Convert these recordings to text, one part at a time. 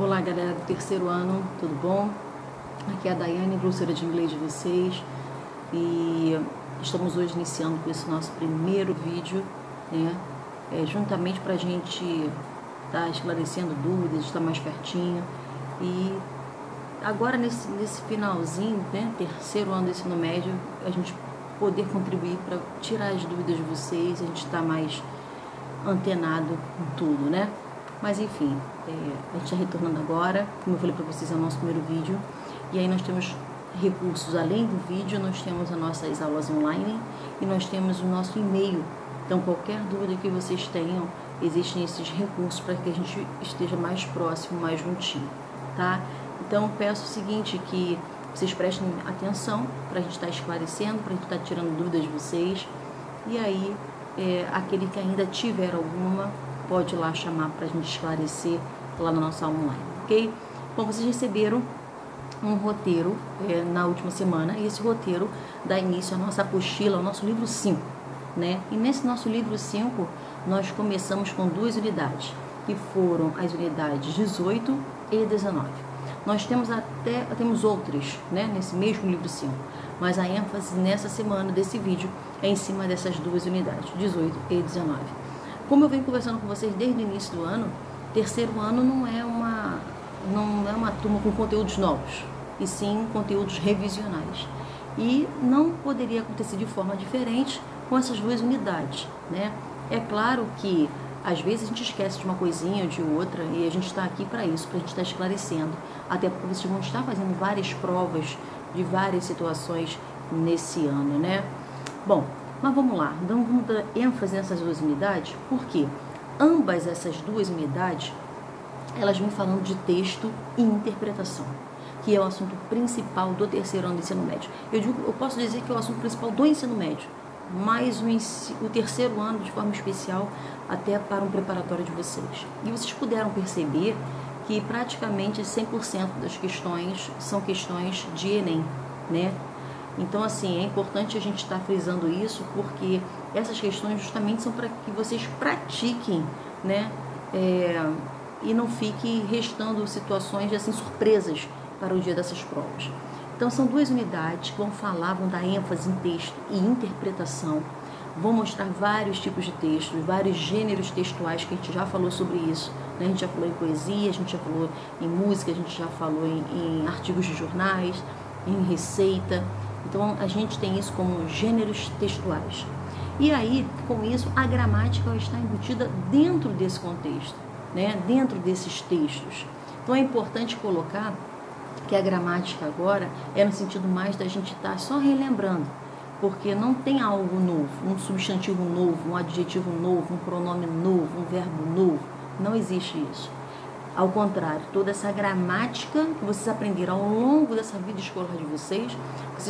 Olá, galera do terceiro ano, tudo bom? Aqui é a Daiane, professora de inglês de vocês, e estamos hoje iniciando com esse nosso primeiro vídeo, né? Juntamente para a gente estar esclarecendo dúvidas, estar mais pertinho. E agora nesse finalzinho, né, terceiro ano do ensino médio, a gente poder contribuir para tirar as dúvidas de vocês, a gente estar mais antenado em tudo, né? Mas enfim, a gente está retornando agora, como eu falei para vocês, é o nosso primeiro vídeo. E aí nós temos recursos além do vídeo, nós temos as nossas aulas online e nós temos o nosso e-mail. Então qualquer dúvida que vocês tenham, existem esses recursos para que a gente esteja mais próximo, mais juntinho, tá? Então peço o seguinte, que vocês prestem atenção para a gente estar esclarecendo, para a gente estar tirando dúvidas de vocês. E aí, aquele que ainda tiver alguma, pode ir lá chamar para a gente esclarecer lá na nossa aula online, ok? Bom, vocês receberam um roteiro na última semana, e esse roteiro dá início à nossa apostila, ao nosso livro 5, né? E nesse nosso livro 5, nós começamos com 2 unidades, que foram as unidades 18 e 19. Nós temos outras, né, nesse mesmo livro 5, mas a ênfase nessa semana desse vídeo é em cima dessas 2 unidades, 18 e 19. Como eu venho conversando com vocês desde o início do ano, terceiro ano não é uma turma com conteúdos novos, e sim conteúdos revisionais. E não poderia acontecer de forma diferente com essas 2 unidades, né? É claro que às vezes a gente esquece de uma coisinha ou de outra, e a gente está aqui para isso, para a gente estar esclarecendo, até porque vocês vão estar fazendo várias provas de várias situações nesse ano, né? Bom, mas vamos lá, então vamos dar ênfase nessas 2 unidades, porque ambas essas 2 unidades, elas vêm falando de texto e interpretação, que é o assunto principal do terceiro ano do ensino médio. Eu posso dizer que é o assunto principal do ensino médio, mas o terceiro ano de forma especial, até para um preparatório de vocês. E vocês puderam perceber que praticamente 100% das questões são questões de Enem, né? Então, assim, é importante a gente estar frisando isso, porque essas questões justamente são para que vocês pratiquem, né? E não fiquem restando situações, assim, surpresas para o dia dessas provas. Então, são 2 unidades que vão dar ênfase em texto e interpretação. Vão mostrar vários tipos de textos, vários gêneros textuais, que a gente já falou sobre isso, né? A gente já falou em poesia, a gente já falou em música, a gente já falou em artigos de jornais, em receita. Então, a gente tem isso como gêneros textuais. E aí, com isso, a gramática está embutida dentro desse contexto, né? Dentro desses textos. Então, é importante colocar que a gramática agora é no sentido mais da gente estar só relembrando, porque não tem algo novo, um substantivo novo, um adjetivo novo, um pronome novo, um verbo novo. Não existe isso. Ao contrário, toda essa gramática que vocês aprenderam ao longo dessa vida escolar de vocês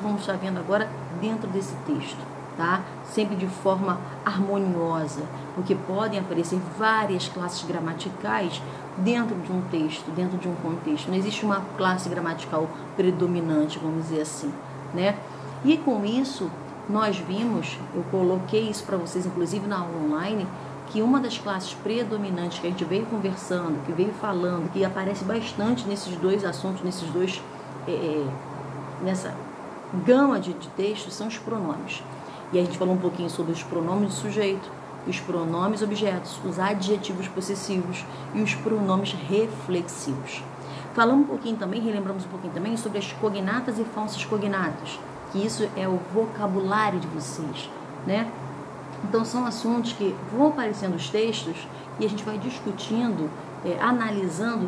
vão estar vendo agora dentro desse texto, tá? Sempre de forma harmoniosa, porque podem aparecer várias classes gramaticais dentro de um texto, dentro de um contexto. Não existe uma classe gramatical predominante, vamos dizer assim, né? E com isso, nós vimos, eu coloquei isso para vocês, inclusive na aula online, que uma das classes predominantes que a gente veio conversando, que veio falando, que aparece bastante nesses 2 assuntos, nessa gama de textos, são os pronomes. E a gente falou um pouquinho sobre os pronomes de sujeito, os pronomes objetos, os adjetivos possessivos e os pronomes reflexivos. Falamos um pouquinho também, relembramos um pouquinho também sobre as cognatas e falsas cognatas, que isso é o vocabulário de vocês, né? Então, são assuntos que vão aparecendo nos textos e a gente vai discutindo, analisando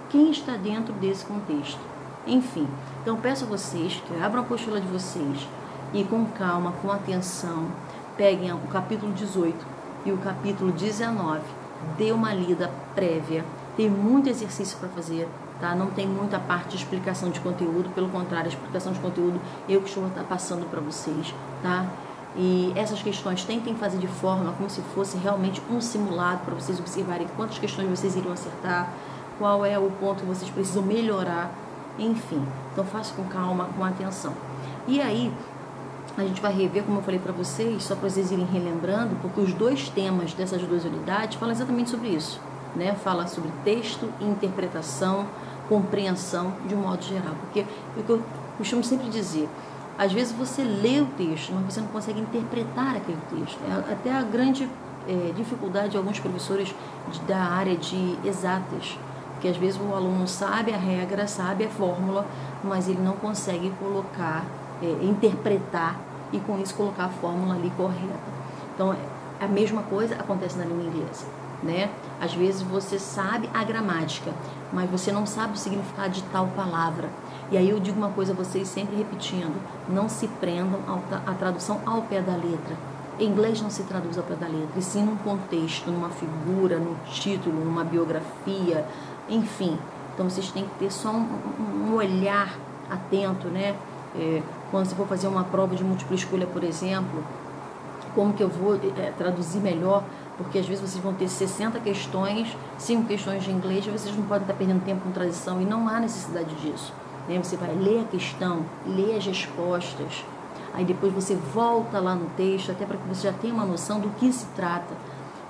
quem está dentro desse contexto. Enfim, então peço a vocês que abram a apostila de vocês e com calma, com atenção, peguem o capítulo 18 e o capítulo 19, dê uma lida prévia. Tem muito exercício para fazer, tá? Não tem muita parte de explicação de conteúdo, pelo contrário, a explicação de conteúdo eu que estou passando para vocês, tá? E essas questões tentem fazer de forma como se fosse realmente um simulado, para vocês observarem quantas questões vocês iriam acertar, qual é o ponto que vocês precisam melhorar, enfim. Então faça com calma, com atenção. E aí, a gente vai rever, como eu falei para vocês, só para vocês irem relembrando, porque os 2 temas dessas 2 unidades falam exatamente sobre isso, né? Fala sobre texto, interpretação, compreensão de um modo geral. Porque o que eu costumo sempre dizer, às vezes você lê o texto, mas você não consegue interpretar aquele texto. Até a grande dificuldade de alguns professores da área de exatas, que às vezes o aluno sabe a regra, sabe a fórmula, mas ele não consegue colocar, interpretar e com isso colocar a fórmula ali correta. Então, a mesma coisa acontece na língua inglesa, né? Às vezes você sabe a gramática, mas você não sabe o significado de tal palavra. E aí eu digo uma coisa a vocês sempre repetindo, não se prendam à tradução ao pé da letra. Em inglês não se traduz ao pé da letra, e sim num contexto, numa figura, num título, numa biografia, enfim. Então vocês têm que ter só um olhar atento, né? Quando você for fazer uma prova de múltipla escolha, por exemplo, como que eu vou traduzir melhor? Porque às vezes vocês vão ter 60 questões, 5 questões de inglês, e vocês não podem estar perdendo tempo com tradução, e não há necessidade disso. Né? Você vai ler a questão, ler as respostas, aí depois você volta lá no texto, até para que você já tenha uma noção do que se trata.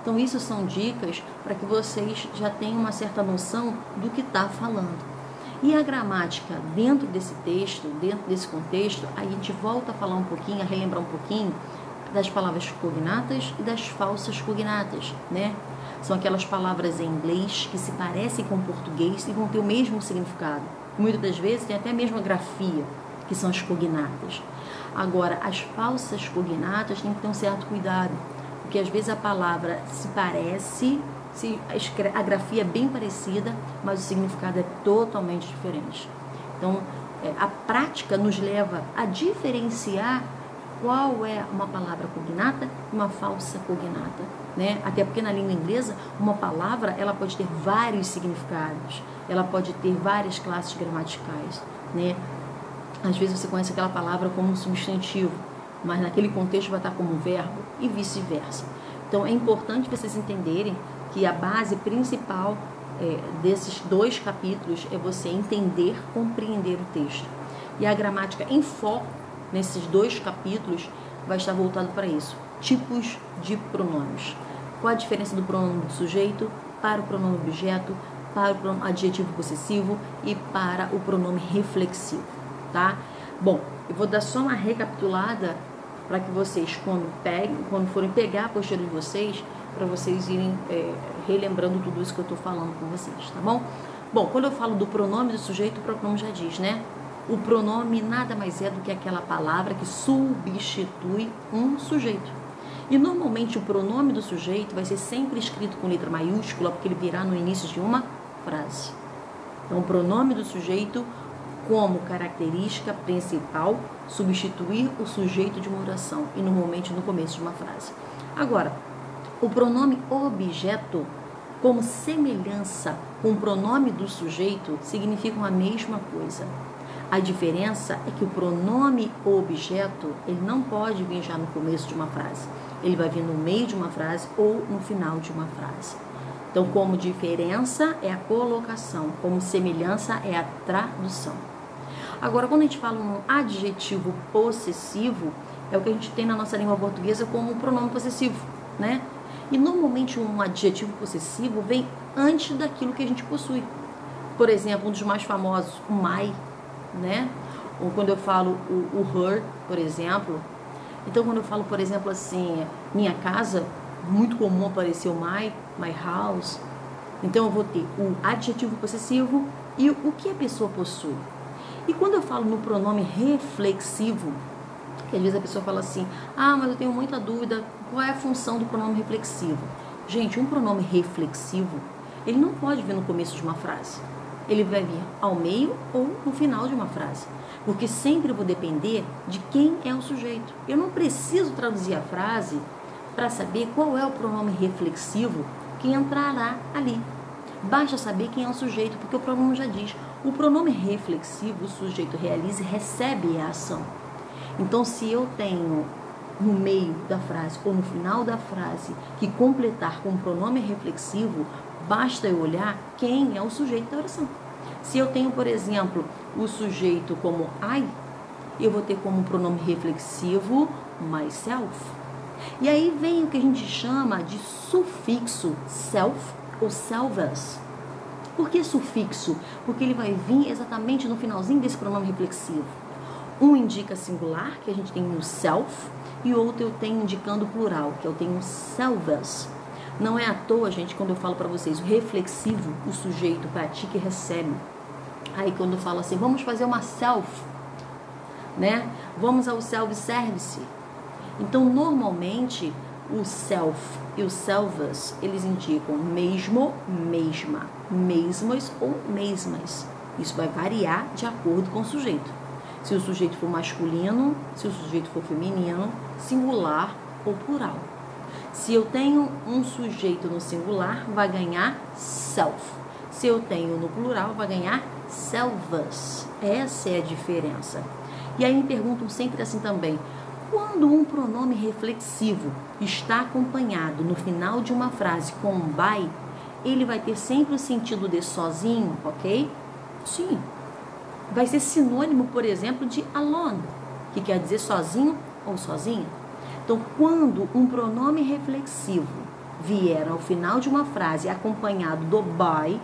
Então isso são dicas para que vocês já tenham uma certa noção do que está falando. E a gramática dentro desse texto, dentro desse contexto, aí a gente volta a falar um pouquinho, a relembrar um pouquinho das palavras cognatas e das falsas cognatas, né? São aquelas palavras em inglês que se parecem com o português e vão ter o mesmo significado. Muitas das vezes tem até a mesma grafia, que são as cognatas. Agora, as falsas cognatas tem que ter um certo cuidado, porque às vezes a palavra se parece, a grafia é bem parecida, mas o significado é totalmente diferente. Então, a prática nos leva a diferenciar qual é uma palavra cognata e uma falsa cognata, né? Até porque na língua inglesa, uma palavra ela pode ter vários significados, ela pode ter várias classes gramaticais, né? Às vezes você conhece aquela palavra como um substantivo, mas naquele contexto vai estar como um verbo e vice-versa. Então é importante vocês entenderem que a base principal desses 2 capítulos é você entender, compreender o texto. E a gramática em foco nesses 2 capítulos vai estar voltado para isso. Tipos de pronomes. Qual a diferença do pronome do sujeito para o pronome objeto, para o pronome adjetivo possessivo e para o pronome reflexivo, tá? Bom, eu vou dar só uma recapitulada para que vocês, quando forem pegar a apostila de vocês, para vocês irem relembrando tudo isso que eu estou falando com vocês, tá bom? Bom, quando eu falo do pronome do sujeito, o pronome já diz, né? O pronome nada mais é do que aquela palavra que substitui um sujeito. E normalmente o pronome do sujeito vai ser sempre escrito com letra maiúscula, porque ele virá no início de uma frase. Então, o pronome do sujeito, como característica principal, substituir o sujeito de uma oração, e normalmente no começo de uma frase. Agora, o pronome objeto, como semelhança com o pronome do sujeito, significam a mesma coisa. A diferença é que o pronome objeto, ele não pode vir já no começo de uma frase. Ele vai vir no meio de uma frase ou no final de uma frase. Então, como diferença é a colocação, como semelhança é a tradução. Agora, quando a gente fala um adjetivo possessivo, é o que a gente tem na nossa língua portuguesa como um pronome possessivo, né? E normalmente um adjetivo possessivo vem antes daquilo que a gente possui. Por exemplo, um dos mais famosos, o my, né? Ou quando eu falo o her, por exemplo. Então, quando eu falo, por exemplo, assim, minha casa, muito comum aparecer o my house. Então, eu vou ter o adjetivo possessivo e o que a pessoa possui. E quando eu falo no pronome reflexivo, que às vezes a pessoa fala assim, mas eu tenho muita dúvida, qual é a função do pronome reflexivo? Gente, um pronome reflexivo, ele não pode vir no começo de uma frase. Ele vai vir ao meio ou no final de uma frase. Porque sempre eu vou depender de quem é o sujeito. Eu não preciso traduzir a frase para saber qual é o pronome reflexivo que entrará ali. Basta saber quem é o sujeito, porque o pronome já diz. O pronome reflexivo, o sujeito realiza e recebe a ação. Então, se eu tenho no meio da frase ou no final da frase que completar com um pronome reflexivo, basta eu olhar quem é o sujeito da oração. Se eu tenho, por exemplo, o sujeito como I, eu vou ter como pronome reflexivo myself. E aí vem o que a gente chama de sufixo self ou selves. Por que sufixo? Porque ele vai vir exatamente no finalzinho desse pronome reflexivo. Um indica singular, que a gente tem no self, e outro eu tenho indicando plural, que eu tenho selves. Não é à toa, gente, quando eu falo para vocês o reflexivo, o sujeito pratica e recebe. Aí quando eu falo assim, vamos fazer uma self, né? Vamos ao self-service. Então, normalmente, o self e o selves, eles indicam mesmo, mesma, mesmas ou mesmas. Isso vai variar de acordo com o sujeito. Se o sujeito for masculino, se o sujeito for feminino, singular ou plural. Se eu tenho um sujeito no singular, vai ganhar self. Se eu tenho no plural, vai ganhar selves. Essa é a diferença. E aí me perguntam sempre assim também, quando um pronome reflexivo está acompanhado no final de uma frase com by, ele vai ter sempre o sentido de sozinho, ok? Sim. Vai ser sinônimo, por exemplo, de alone, que quer dizer sozinho ou sozinha. Então, quando um pronome reflexivo vier ao final de uma frase acompanhado do by,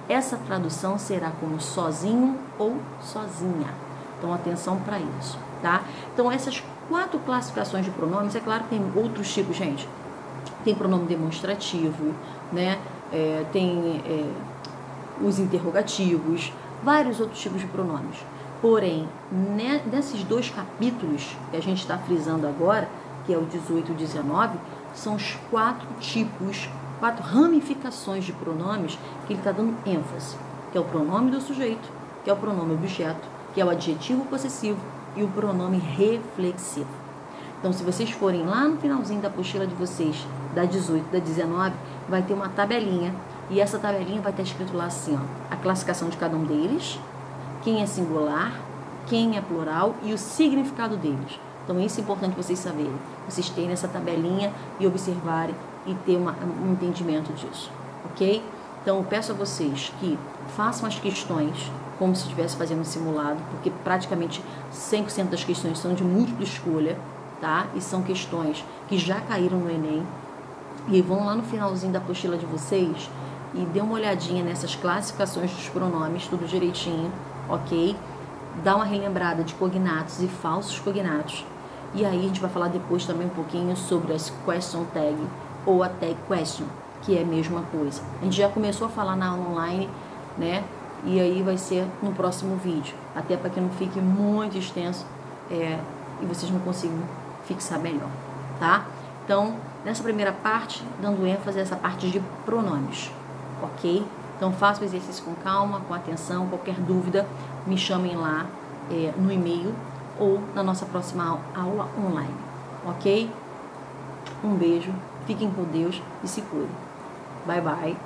essa tradução será como sozinho ou sozinha. Então, atenção para isso, tá? Então, essas 4 classificações de pronomes, é claro que tem outros tipos, gente. Tem pronome demonstrativo, né? Tem os interrogativos, vários outros tipos de pronomes. Porém, nesses 2 capítulos que a gente está frisando agora, que é o 18 e o 19, são os 4 tipos, 4 ramificações de pronomes que ele está dando ênfase, que é o pronome do sujeito, que é o pronome objeto, que é o adjetivo possessivo e o pronome reflexivo. Então, se vocês forem lá no finalzinho da apostila de vocês, da 18, da 19, vai ter uma tabelinha, e essa tabelinha vai estar escrito lá assim, ó, a classificação de cada um deles, quem é singular, quem é plural e o significado deles. Então, isso é importante vocês saberem, vocês terem essa tabelinha e observarem e ter um entendimento disso, ok? Então, eu peço a vocês que façam as questões como se estivesse fazendo um simulado, porque praticamente 100% das questões são de múltipla escolha, tá? E são questões que já caíram no Enem. E vão lá no finalzinho da apostila de vocês e dê uma olhadinha nessas classificações dos pronomes, tudo direitinho, ok? Dá uma relembrada de cognatos e falsos cognatos. E aí a gente vai falar depois também um pouquinho sobre as question tag ou a tag question, que é a mesma coisa. A gente já começou a falar na aula online, né? E aí vai ser no próximo vídeo, até para que não fique muito extenso e vocês não consigam fixar melhor, tá? Então, nessa primeira parte, dando ênfase a essa parte de pronomes, ok? Então, faça o exercício com calma, com atenção. Qualquer dúvida, me chamem lá no e-mail ou na nossa próxima aula online, ok? Um beijo, fiquem com Deus e se cuidem. Bye, bye.